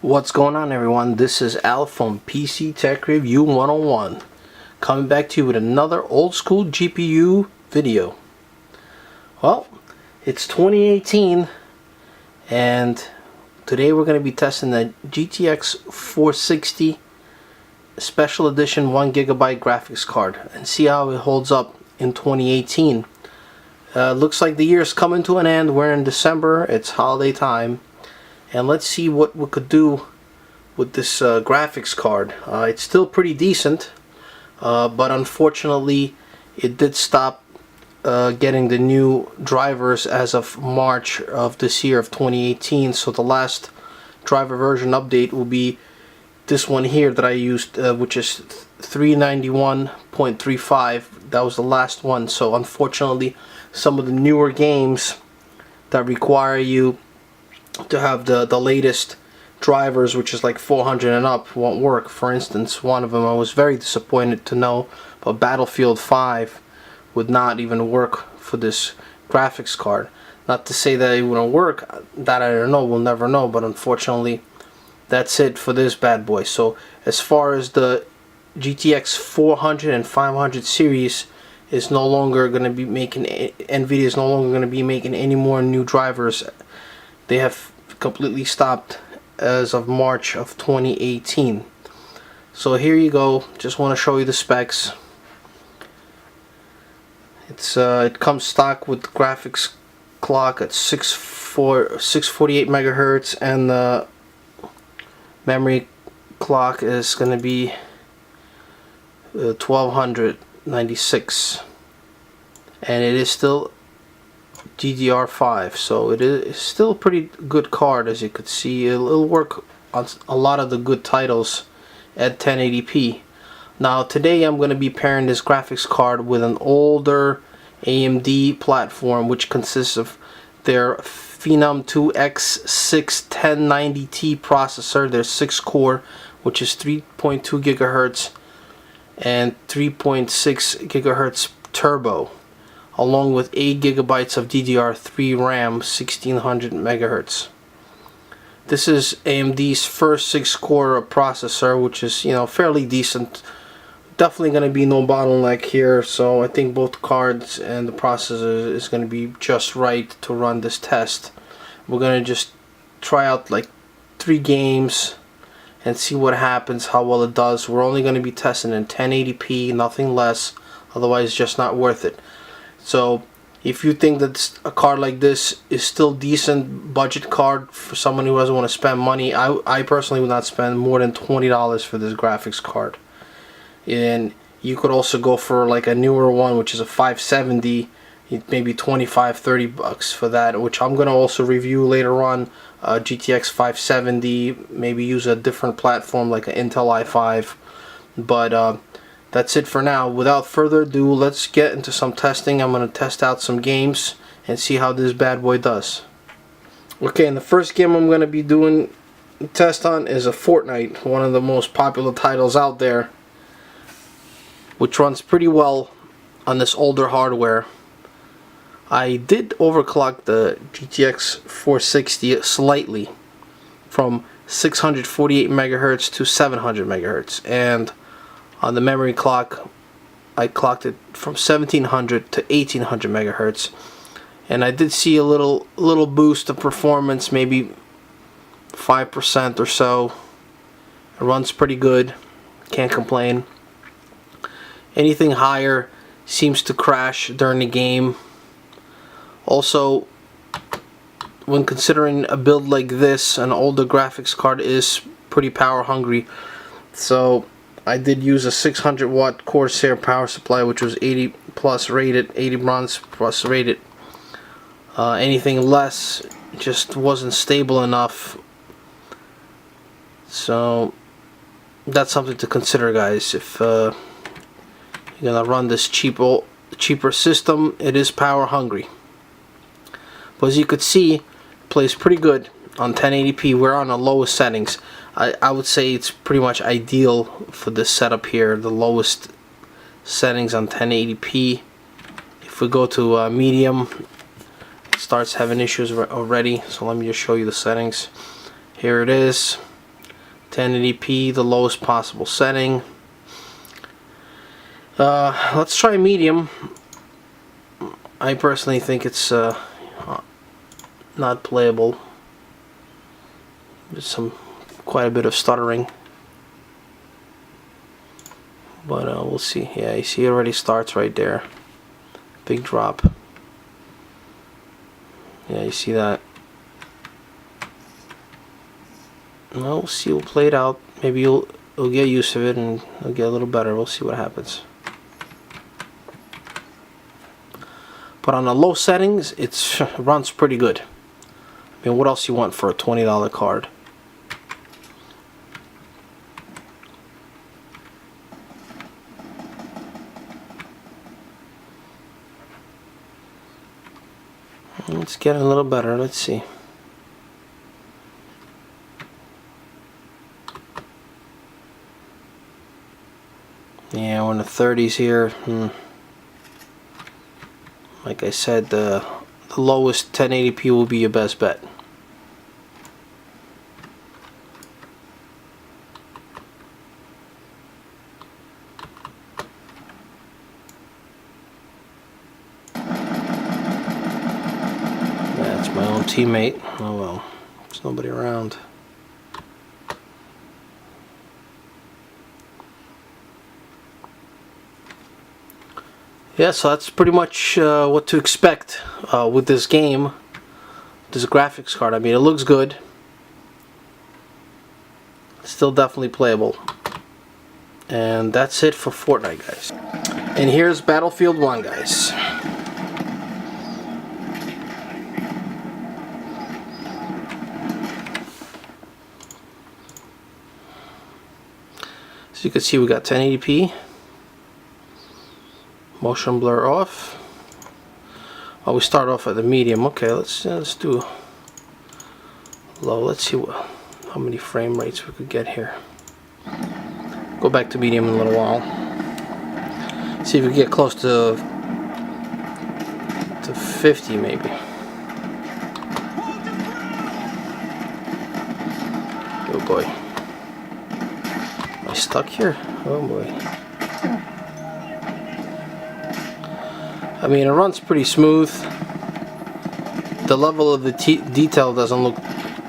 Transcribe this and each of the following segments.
What's going on, everyone? This is Al from PC Tech Review 101, coming back to you with another old school GPU video. Well, it's 2018 and today we're going to be testing the GTX 460 Special Edition 1GB graphics card and see how it holds up in 2018. Looks like the year's coming to an end. We're in December, it's holiday time. And let's see what we could do with this graphics card. It's still pretty decent, but unfortunately it did stop getting the new drivers as of March of this year of 2018. So the last driver version update will be this one here that I used, which is 391.35. That was the last one. So unfortunately some of the newer games that require you to have the latest drivers, which is like 400 and up, won't work. For instance, one of them I was very disappointed to know, but Battlefield 5 would not even work for this graphics card. Not to say that it wouldn't work, that I don't know, we'll never know, but unfortunately that's it for this bad boy. So as far as the GTX 400 and 500 series is no longer going to be making, Nvidia is no longer going to be making any more new drivers. They have completely stopped as of March of 2018. So here you go. Just want to show you the specs. It comes stock with graphics clock at 648 megahertz, and the memory clock is going to be 1296, and it is still DDR5, so it is still a pretty good card. As you could see, it'll work on a lot of the good titles at 1080p. Now today I'm going to be pairing this graphics card with an older AMD platform, which consists of their Phenom II X6 1090T processor, their 6-core, which is 3.2 gigahertz and 3.6 gigahertz turbo, along with 8 gigabytes of DDR3 RAM, 1600 megahertz. This is AMD's first 6-core processor, which is, you know, fairly decent. Definitely going to be no bottleneck here, so I think both cards and the processor is going to be just right to run this test. We're going to just try out like 3 games and see what happens, how well it does. We're only going to be testing in 1080p, nothing less, otherwise it's just not worth it. So if you think that a card like this is still decent budget card for someone who doesn't want to spend money, I personally would not spend more than $20 for this graphics card. And you could also go for like a newer one, which is a 570, maybe 25-30 bucks for that, which I'm going to also review later on. GTX 570, maybe use a different platform like an Intel i5, but that's it for now. Without further ado, let's get into some testing. I'm going to test out some games and see how this bad boy does. Okay, and the first game I'm going to be doing a test on is a Fortnite, one of the most popular titles out there, which runs pretty well on this older hardware. I did overclock the GTX 460 slightly from 648 megahertz to 700 megahertz, and on the memory clock I clocked it from 1700 to 1800 megahertz, and I did see a little boost of performance, maybe 5% or so. It runs pretty good, can't complain. Anything higher seems to crash during the game. Also, when considering a build like this, an older graphics card is pretty power hungry. So I did use a 600 watt Corsair power supply, which was 80 plus rated, 80 bronze plus rated. Anything less just wasn't stable enough. So that's something to consider, guys. If you're gonna run this cheaper system, it is power hungry. But as you could see, it plays pretty good on 1080p. We're on the lowest settings. I would say it's pretty much ideal for this setup here, the lowest settings on 1080p. If we go to medium, it starts having issues already. So let me just show you the settings. Here it is. 1080p, the lowest possible setting. Let's try medium. I personally think it's not playable. There's quite a bit of stuttering, but we'll see. Yeah, you see it already starts right there. Big drop. Yeah, you see that. Well, we'll see. We'll play it out. Maybe you'll get used to it and it'll get a little better. We'll see what happens. But on the low settings, it runs pretty good. I mean, what else you want for a $20 card? It's getting a little better. Let's see. Yeah, we're in the 30s here. Like I said, the lowest 1080p will be your best bet. That's my own teammate. Oh well, there's nobody around. Yeah, so that's pretty much what to expect with this game, this graphics card. I mean, it looks good. Still definitely playable. And that's it for Fortnite, guys. And here's Battlefield 1, guys. So you can see we got 1080p. Motion blur off. Oh, we start off at the medium. Okay, let's do low. Let's see how many frame rates we could get here. Go back to medium in a little while. See if we get close to 50 maybe. Oh boy. Am I stuck here? Oh boy. I mean, it runs pretty smooth. The level of the detail doesn't look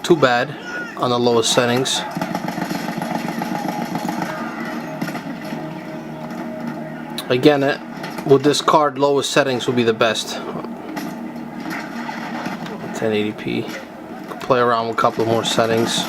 too bad on the lowest settings. Again, with this card, lowest settings will be the best. 1080p. Play around with a couple more settings.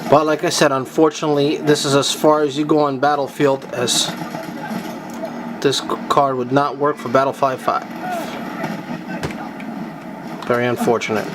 But like I said, unfortunately, this is as far as you go on Battlefield, as this card would not work for Battlefield 5. Very unfortunate.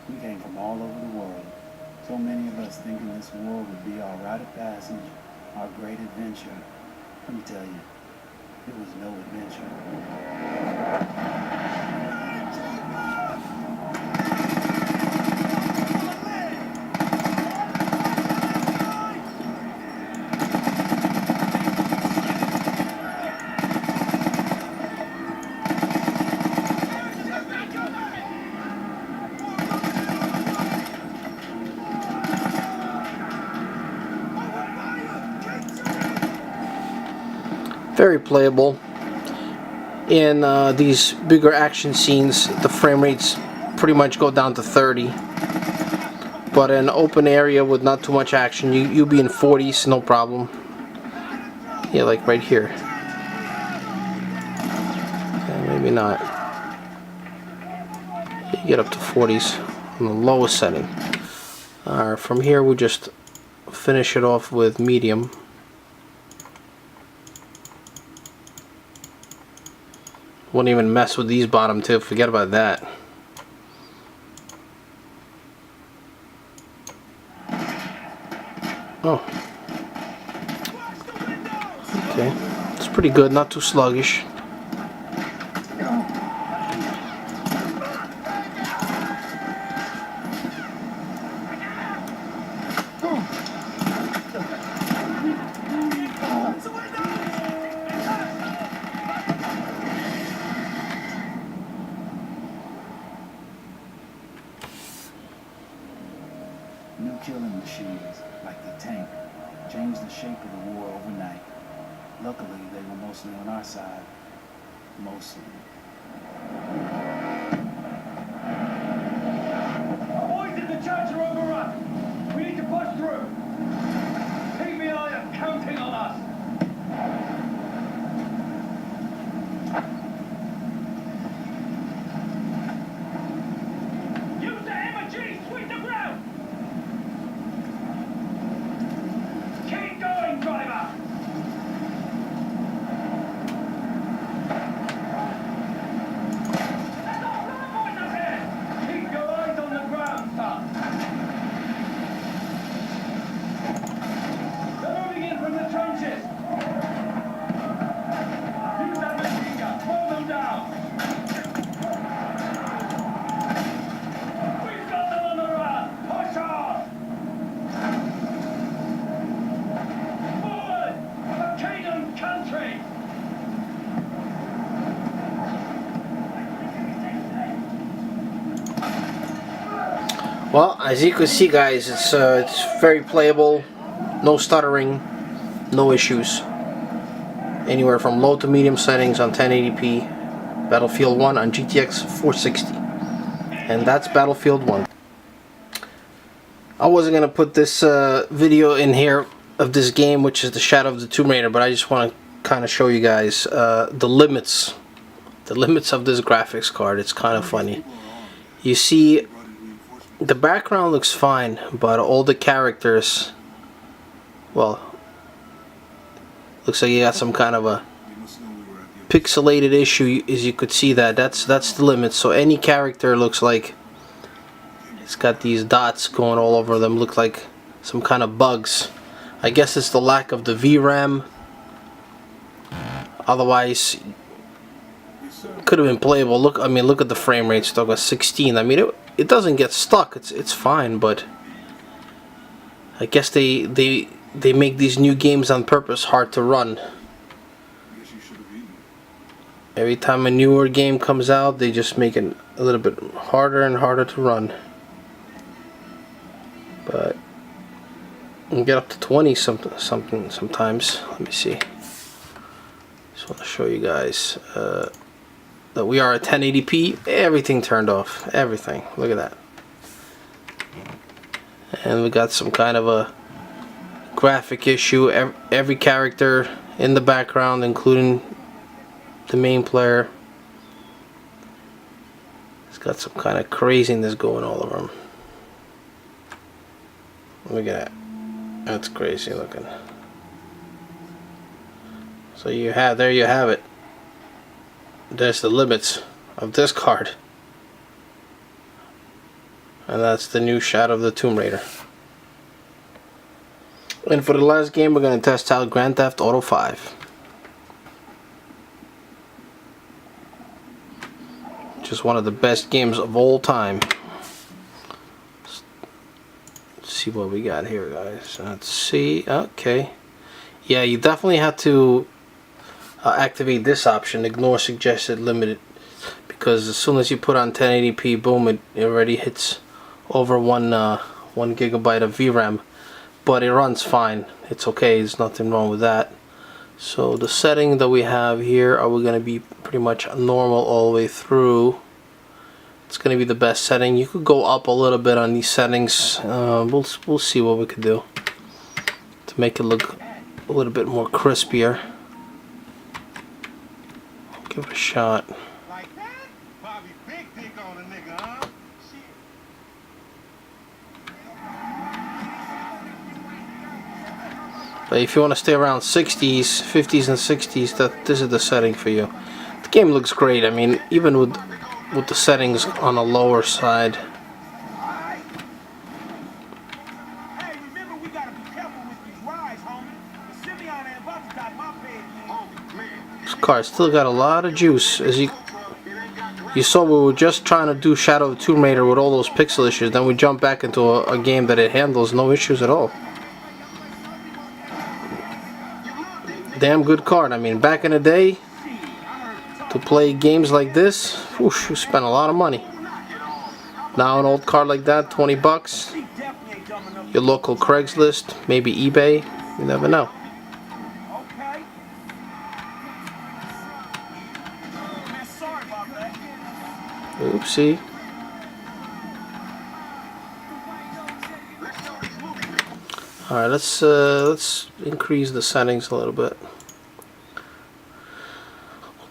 We came from all over the world. So many of us thinking this war would be our rite of passage, our great adventure. Let me tell you, it was no adventure. Very playable. In these bigger action scenes, the frame rates pretty much go down to 30. but in an open area with not too much action, you'll be in 40s, no problem. Yeah, like right here. Okay, maybe not. You get up to 40s on the lowest setting. Alright, from here we just finish it off with medium. Wouldn't even mess with these bottom two, forget about that. Oh. Okay. It's pretty good, not too sluggish. New killing machines, like the tank, changed the shape of the war overnight. Luckily, they were mostly on our side. Mostly. Boys in the church are overrun. We need to push through. PBI are counting on us. Use the MG, sweep the ground. Keep going, driver. There's all the boys up here. Keep your eyes on the ground, son. They're moving in from the trenches. Use that machine gun. Blow them down. We've got them on the run. Push on. Forward for Kingdom Country. Well, as you can see, guys, it's very playable, no stuttering, no issues. Anywhere from low to medium settings on 1080p. Battlefield 1 on GTX 460, and that's Battlefield 1. I wasn't gonna put this video in here of this game, which is the Shadow of the Tomb Raider, but I just want to kind of show you guys the limits of this graphics card. It's kind of funny. You see, the background looks fine, but all the characters, well, looks like you got some kind of a pixelated issue. As you could see, that's the limit. So any character looks like it's got these dots going all over them, look like some kind of bugs. I guess it's the lack of the VRAM. Otherwise, could have been playable. Look, I mean, look at the frame rate. Still got 16. I mean, it doesn't get stuck. It's fine, but I guess they make these new games on purpose hard to run. Every time a newer game comes out, they just make it a little bit harder and harder to run. But you can get up to 20 something sometimes. Let me see. Just want to show you guys that we are at 1080p. Everything turned off. Everything. Look at that. And we got some kind of a graphic issue. Every character in the background, including the main player, it's got some kind of craziness going all over him. Look at that. That's crazy looking. So there you have it. There's the limits of this card. And that's the new Shadow of the Tomb Raider. And for the last game, we're going to test out Grand Theft Auto 5. Just one of the best games of all time. Let's see what we got here, guys. Let's see. Okay. Yeah, you definitely have to activate this option, ignore suggested limited, because as soon as you put on 1080p, boom, it already hits over 1 gigabyte of VRAM. But it runs fine. It's okay. There's nothing wrong with that. So the setting that we have here are we going to be pretty much normal all the way through. It's gonna be the best setting. You could go up a little bit on these settings. We'll see what we could do to make it look a little bit more crispier. Give it a shot. Like that? Bobby big dick on a nigga, huh? But if you want to stay around 60s, 50s and 60s, this is the setting for you. The game looks great. I mean, even with the settings on a lower side. Hey, remember we gotta be careful with these rides, homie. The Simeon ain't about to die my bed yet. This car still got a lot of juice. As you saw, we were just trying to do Shadow of the Tomb Raider with all those pixel issues. Then we jump back into a game that it handles no issues at all. Damn good card. I mean, back in the day, to play games like this, whoosh, you spent a lot of money. Now an old card like that, 20 bucks. Your local Craigslist, maybe eBay, you never know. Okay. Man, sorry about that. Oopsie. Alright, let's increase the settings a little bit.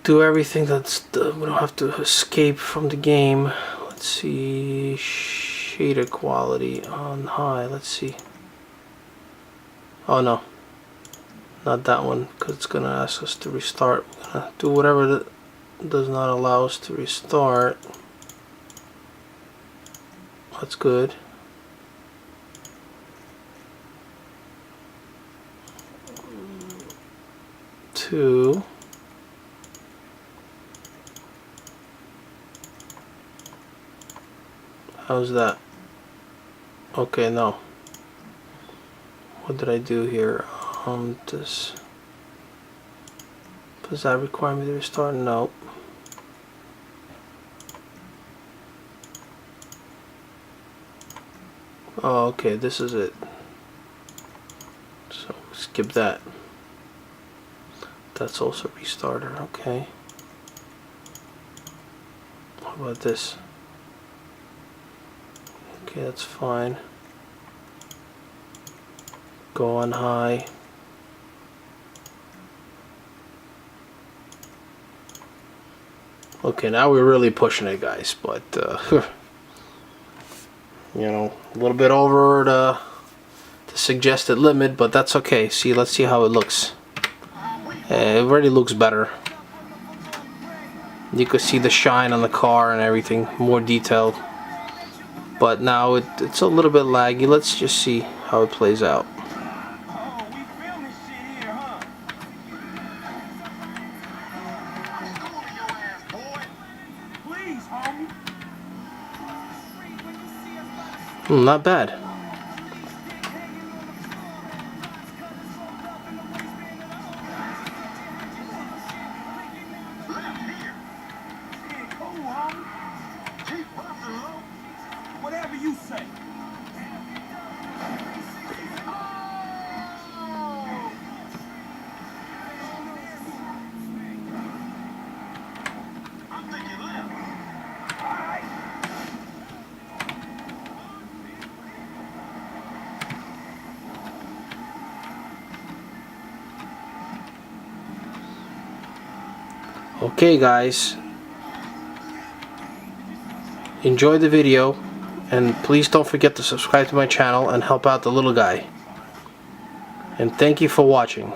Do everything we don't have to escape from the game. Let's see, shader quality on high. Let's see. Oh no, not that one, because it's gonna ask us to restart. We're gonna do whatever that does not allow us to restart. That's good. Two. How's that? Okay, no. What did I do here? Does that require me to restart? No. Oh, okay, this is it. So skip that. That's also restarter. Okay. How about this? Okay, that's fine. Go on high. Okay, now we're really pushing it, guys, but you know, a little bit over the suggested limit, but that's okay. See, let's see how it looks. It already looks better. You could see the shine on the car and everything, more detailed. But now it's a little bit laggy. Let's just see how it plays out. Oh, we filming shit here, huh? Please, homie. Not bad. Whatever you say. I'm thinking left. All right. Okay, guys. Enjoy the video, and please don't forget to subscribe to my channel and help out the little guy. And thank you for watching.